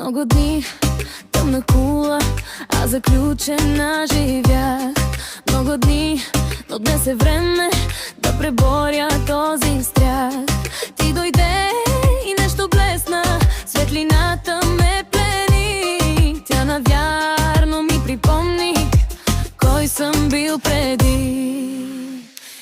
Много дни, тъмна кула, а заключена живях. Много дни, но днес е време да преборя този страх. Ти дойде и нещо блесна, светлината ме плени. Тя навярно ми припомни кой съм бил преди.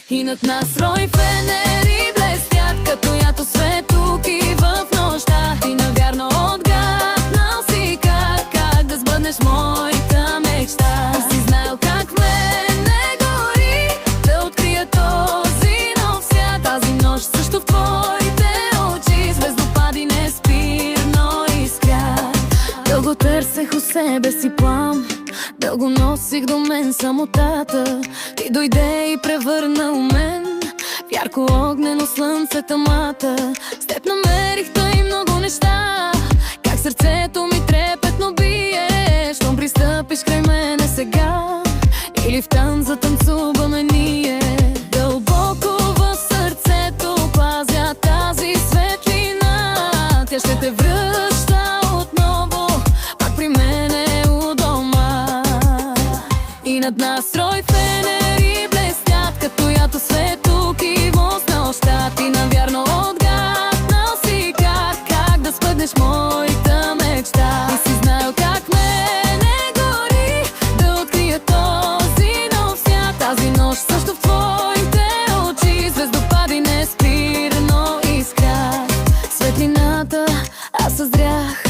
И над нас рой фенери блестят, като ято светло и в нощта. Ти навярно отгаднал си как да сбъднеш моята мечта. И си знаел как в мене гори да открия този нов свят. Тази нощ също в твоите очи звездопади неспирно искрят. Дълго търсех у себе си плам, дълго носих до мен самотата. Ти дойде и превърна у мен в ярко огнено слънце тъмата. С теб намерих тъй много неща, как сърцето ми трепетно бие. Щом пристъпиш край мене сега, или в танца танцуваме ние. Дълбоко в сърцето пазя тази светлина. Тя ще те връща отново пак при мене у дома. И над нас рой фенери блестят, като ято светло киво с нощта. Ти навярно отгаднал си как да спъднеш моята мечта. И си знаел как мене гори да открия този нов свят. Тази нощ също в твоите очи звездопади неспирно искрят. Светлината аз съзрях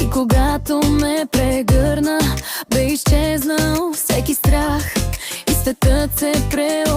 и когато ме прегърна, бе изчезнал всеки страх и светът се преобърна.